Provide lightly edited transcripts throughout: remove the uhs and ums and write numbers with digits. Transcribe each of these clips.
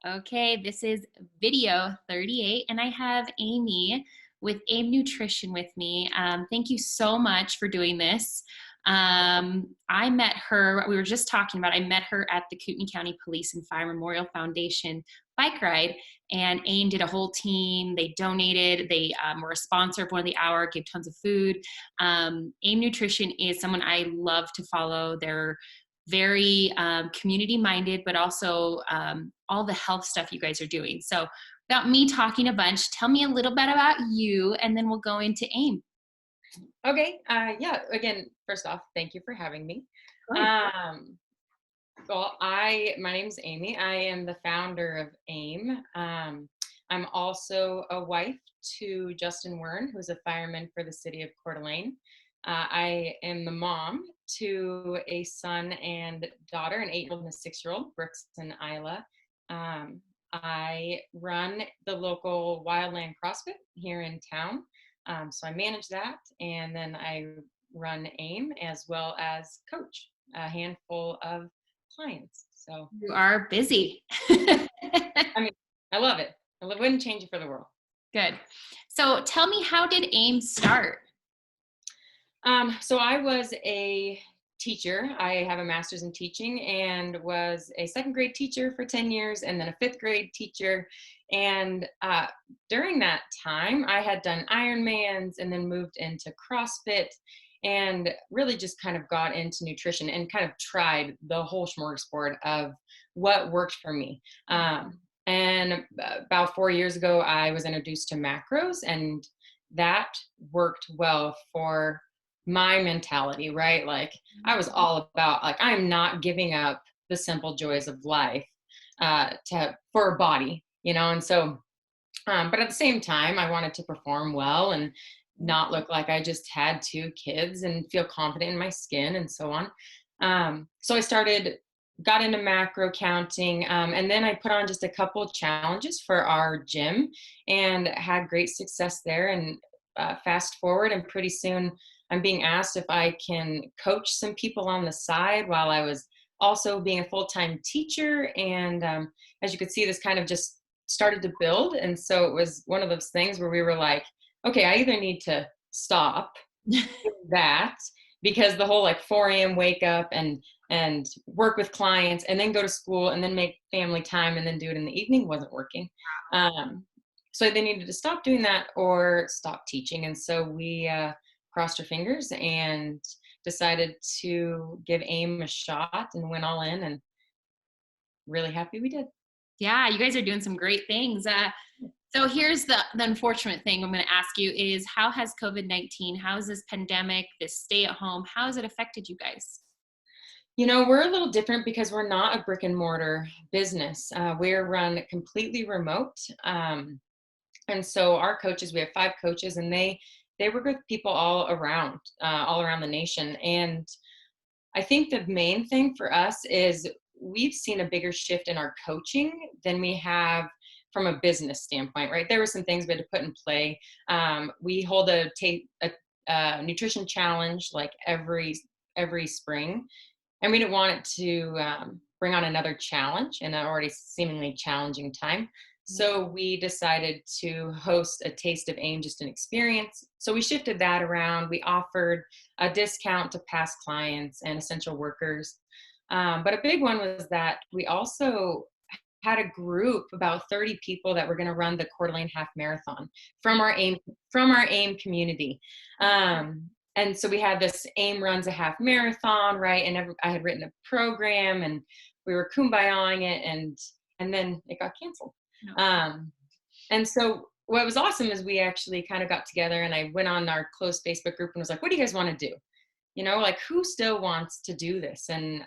Okay, this is video 38, and I have Amy with AIM Nutrition with me. Thank you so much for doing this. I met her, we were just talking about, I met her at the Kootenai County Police and Fire Memorial Foundation bike ride, and AIM did a whole team. They donated, they were a sponsor of One of the Hour, gave tons of food. AIM Nutrition is someone I love to follow. They're very community minded, but also all the health stuff you guys are doing. So without me talking a bunch, tell me a little bit about you, and then we'll go into AIM. Okay. Yeah. Again, first off, thank you for having me. Good. Um, my name's Amy. I am the founder of AIM. I'm also a wife to Justin Wearne, who's a fireman for the city of Coeur d'Alene. I am the mom to a son and daughter, an 8-year-old and a 6-year-old, Brooks and Isla. I run the local Wildland CrossFit here in town. So I manage that, and then I run AIM as well as coach a handful of clients. So You are busy. I mean, I love it. Wouldn't change it for the world. Good. So tell me, how did AIM start? So I was a teacher. I have a master's in teaching and was a second grade teacher for 10 years and then a fifth grade teacher. And during that time, I had done Ironmans and then moved into CrossFit and really just kind of got into nutrition and kind of tried the whole smorgasbord of what worked for me. And about 4 years ago, I was introduced to macros, and that worked well for my mentality, right? Like I was all about like I'm not giving up the simple joys of life for a body, and so but at the same time I wanted to perform well and not look like I just had 2 kids and feel confident in my skin and so on. So got into macro counting, and then I put on just a couple challenges for our gym and had great success there. And fast forward, and pretty soon I'm being asked if I can coach some people on the side while I was also being a full-time teacher. And as you could see, this kind of just started to build. And so it was one of those things where we were like, okay, I either need to stop that, because the whole like 4 a.m. wake up and work with clients and then go to school and then make family time and then do it in the evening wasn't working. So they needed to stop doing that or stop teaching. And so we crossed our fingers and decided to give AIM a shot and went all in, and really happy we did. Yeah, you guys are doing some great things. So here's the unfortunate thing I'm going to ask you is, how has COVID-19, how has this pandemic, this stay at home, how has it affected you guys? We're a little different because we're not a brick and mortar business. We're run completely remote. And so our coaches, we have 5 coaches, and they work with people all around the nation. And I think the main thing for us is we've seen a bigger shift in our coaching than we have from a business standpoint, right? There were some things we had to put in play. We hold a nutrition challenge like every spring, and we didn't want it to bring on another challenge in an already seemingly challenging time. So we decided to host a Taste of AIM, just an experience. So we shifted that around. We offered a discount to past clients and essential workers. But a big one was that we also had a group, about 30 people, that were going to run the Coeur d'Alene Half Marathon from our AIM community. And so we had this AIM runs a half marathon, right? And I had written a program, and we were kumbayaing it, and then it got canceled. And so what was awesome is we actually kind of got together, and I went on our closed Facebook group and was like, what do you guys want to do? Like who still wants to do this? And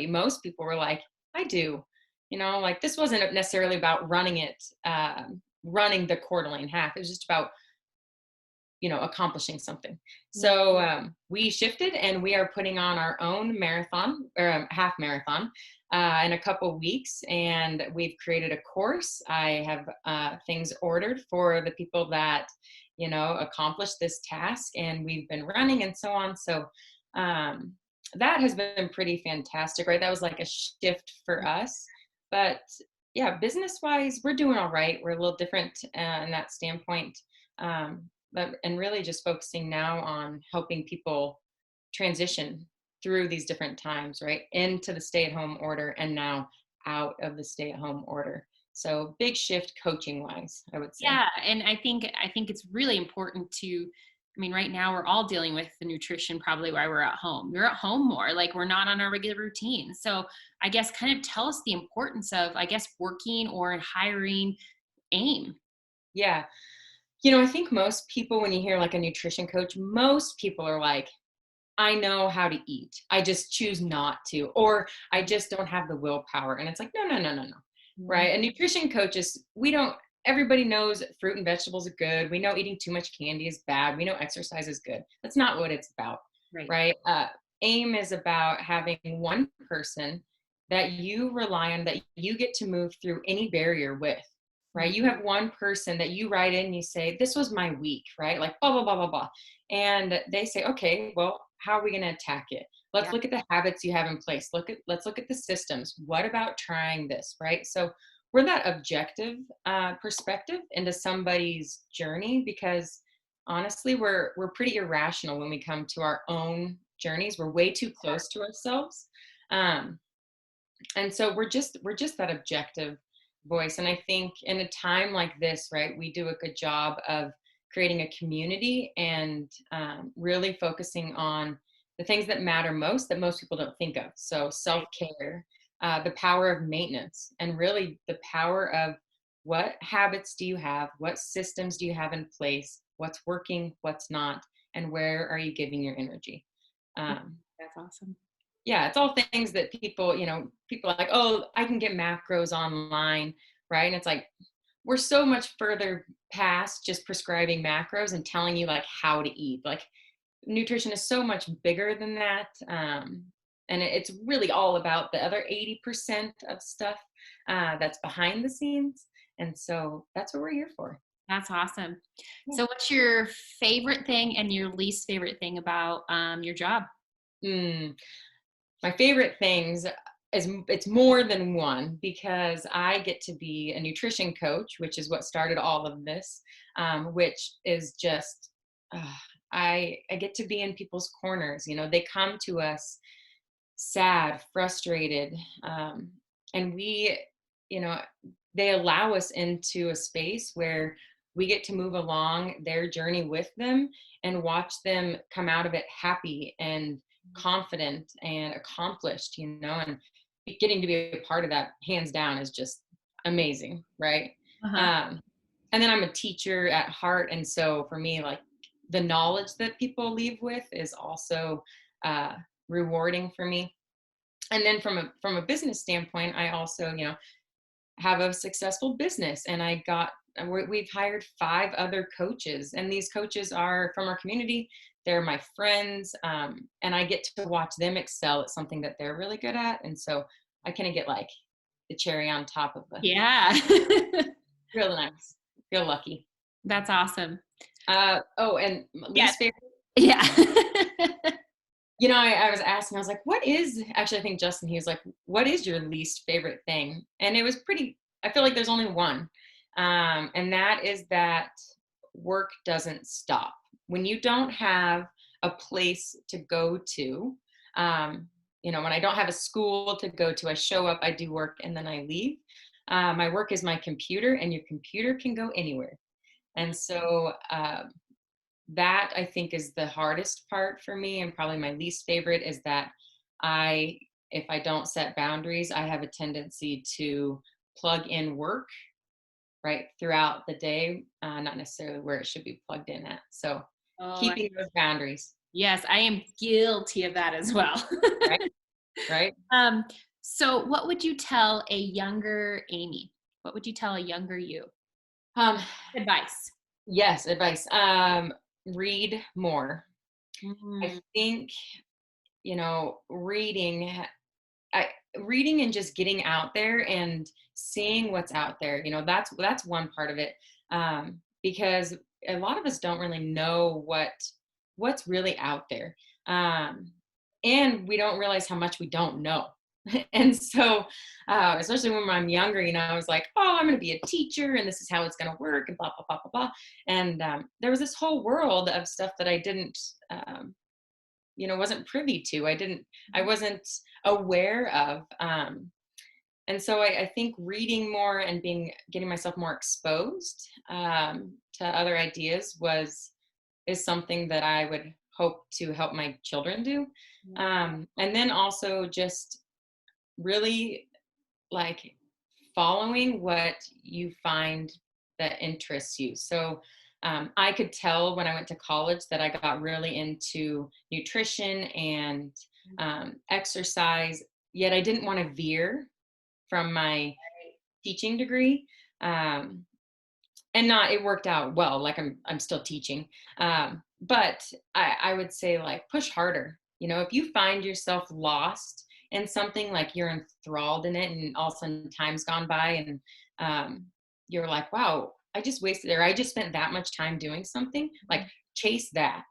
most people were like, I do. Like this wasn't necessarily about running the Coeur d'Alene half. It was just about accomplishing something. So we shifted, and we are putting on our own marathon or half marathon in a couple weeks, and we've created a course. I have things ordered for the people that accomplish this task, and we've been running and so on. So that has been pretty fantastic, right? That was like a shift for us. But yeah, business wise, we're doing all right. We're a little different in that standpoint. But and really just focusing now on helping people transition through these different times, right? Into the stay-at-home order and now out of the stay-at-home order. So big shift coaching wise, I would say. Yeah, and I think it's really important to, I mean, right now we're all dealing with the nutrition probably while we're at home. We're at home more, like we're not on our regular routine. So I guess kind of tell us the importance of, I guess, working or hiring AIM. Yeah. I think most people, when you hear like a nutrition coach, most people are like, I know how to eat. I just choose not to, or I just don't have the willpower. And it's like, no, no, no, no, no. Mhm. Right. And nutrition coaches, we don't, everybody knows fruit and vegetables are good. We know eating too much candy is bad. We know exercise is good. That's not what it's about. Right. Right. AIM is about having one person that you rely on, that you get to move through any barrier with. Mhm. Right. You have one person that you write in, you say, this was my week, right? Like, blah, blah, blah, blah, blah. And they say, okay, well, how are we going to attack it? Let's Yeah, look at the habits you have in place. Let's look at the systems. What about trying this, right? So we're that objective perspective into somebody's journey, because honestly, we're pretty irrational when we come to our own journeys. We're way too close to ourselves. Um, and so we're just that objective voice. And I think in a time like this, right, we do a good job of creating a community and really focusing on the things that matter most, that most people don't think of. So right. self-care, the power of maintenance, and really the power of what habits do you have, what systems do you have in place, what's working, what's not, and where are you giving your energy. um, That's awesome. yeah, it's all things that people, people are like, oh, I can get macros online, right? And it's like, we're so much further past just prescribing macros and telling you like how to eat. Like, nutrition is so much bigger than that. And it's really all about the other 80% of stuff that's behind the scenes. And so that's what we're here for. That's awesome. Yeah. So what's your favorite thing and your least favorite thing about your job? Mm. My favorite things is, it's more than one, because I get to be a nutrition coach, which is what started all of this, which is just uh, I get to be in people's corners. They come to us sad, frustrated, and you know, they allow us into a space where we get to move along their journey with them and watch them come out of it happy and confident and accomplished, and getting to be a part of that, hands down, is just amazing, right? Uh-huh. um, and then I'm a teacher at heart, and so for me, like, the knowledge that people leave with is also uh, rewarding for me. And then from a business standpoint, I also, have a successful business, and we've hired 5 other coaches, and these coaches are from our community. They're my friends, and I get to watch them excel at something that they're really good at, and so I kind of get like the cherry on top of the Yeah. real nice. Feel lucky. That's awesome. Oh, and Yeah. least favorite. Yeah. I was asking, I was like, what is, actually, I think Justin, he was like, what is your least favorite thing? And it was pretty, I feel like there's only one. And that is that work doesn't stop. When you don't have a place to go to, um, when I don't have a school to go to, I show up, I do work, and then I leave. My work is my computer, and your computer can go anywhere. And so, that I think is the hardest part for me, and probably my least favorite, is that I if I don't set boundaries, I have a tendency to plug in work right throughout the day, not necessarily where it should be plugged in at. So Oh, keeping those boundaries, yes, I am guilty of that as well. right? Right. um, so what would you tell a younger Amy? What would you tell a younger you? Um, Advice. yes, advice. Read more. I Mm, think, reading I reading and just getting out there and seeing what's out there. That's one part of it, because a lot of us don't really know what's really out there, um, and we don't realize how much we don't know. And so, especially when I'm younger, I was like, oh, I'm going to be a teacher and this is how it's going to work and blah, blah, blah, blah, blah. And there was this whole world of stuff that I didn't, um, wasn't privy to. I wasn't aware of. And so I think reading more and getting myself more exposed to other ideas is something that I would hope to help my children do. And then also just really like following what you find that interests you. So I could tell when I went to college that I got really into nutrition and exercise, yet I didn't want to veer from my teaching degree. Um, and not it worked out well, like I'm still teaching. But I would say like push harder. If you find yourself lost in something, like you're enthralled in it and all of a sudden time's gone by and you're like, wow, I just wasted, or I just spent that much time doing something, like chase that,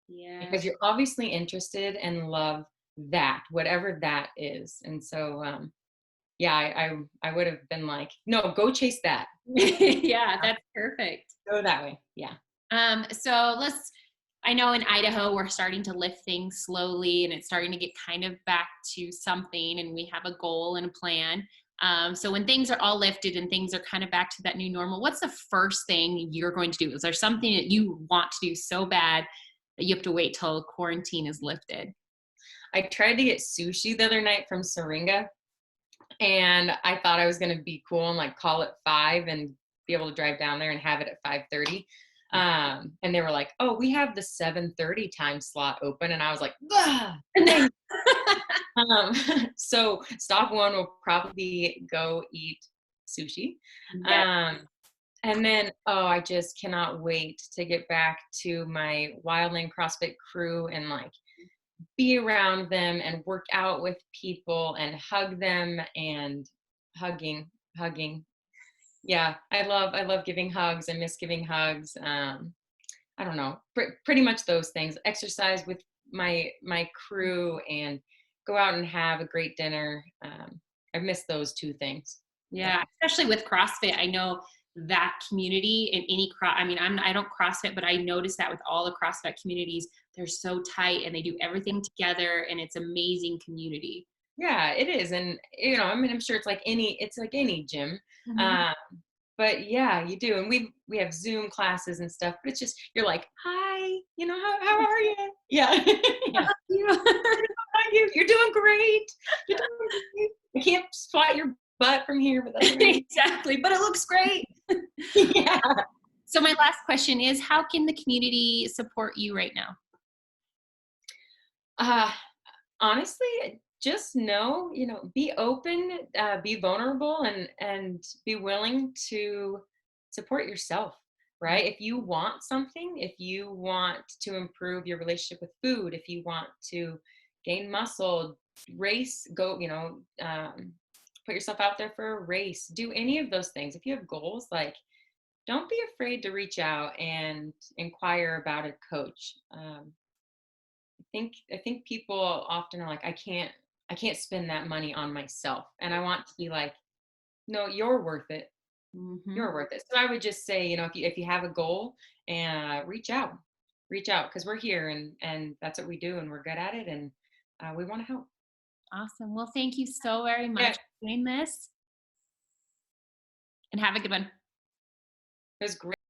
Yeah. because you're obviously interested and love that, whatever that is. And so yeah, I would have been like, no, go chase that. Yeah, that's perfect. Go that way. Yeah. So I know in Idaho, we're starting to lift things slowly and it's starting to get kind of back to something, and we have a goal and a plan. So when things are all lifted and things are kind of back to that new normal, what's the first thing you're going to do? Is there something that you want to do so bad that you have to wait till quarantine is lifted? I tried to get sushi the other night from Syringa, and I thought I was going to be cool and like call it 5 and be able to drive down there and have it at 5:30. And they were like, "Oh, we have the 7:30 time slot open," and I was like, "Ah!" um, so stop one will probably be go eat sushi. Yeah. Um, and then, oh, I just cannot wait to get back to my Wildland CrossFit crew and like be around them and work out with people and hug them and hugging. Yeah, I love giving hugs. I miss giving hugs. I don't know, pretty much those things. Exercise with my crew and go out and have a great dinner. I've missed those two things. Yeah. Yeah, especially with CrossFit, I know that community in I mean, I don't CrossFit, but I notice that with all the CrossFit communities, they're so tight and they do everything together, and it's amazing community. Yeah, it is. And I mean, I'm sure it's like any gym. Mhm. Um, but yeah, you do. And we have Zoom classes and stuff, but it's just you're like, hi, how are you? Yeah. Yeah. Thank you. You're doing great. You're doing great. I can't squat your butt from here, but that's all right. Exactly, but it looks great. Yeah. So my last question is, how can the community support you right now? Uh, honestly, just know, be open, be vulnerable, and be willing to support yourself. Right? If you want something, if you want to improve your relationship with food, if you want to gain muscle, race, go, put yourself out there for a race, do any of those things. If you have goals, like don't be afraid to reach out and inquire about a coach. I think people often are like, I can't spend that money on myself. And I want to be like, no, you're worth it. Mhm. You're worth it. So I would just say, if you have a goal, and reach out, because we're here and that's what we do and we're good at it, and we want to help. Awesome. Well, thank you so very Yeah, much for doing this, and have a good one. it was great.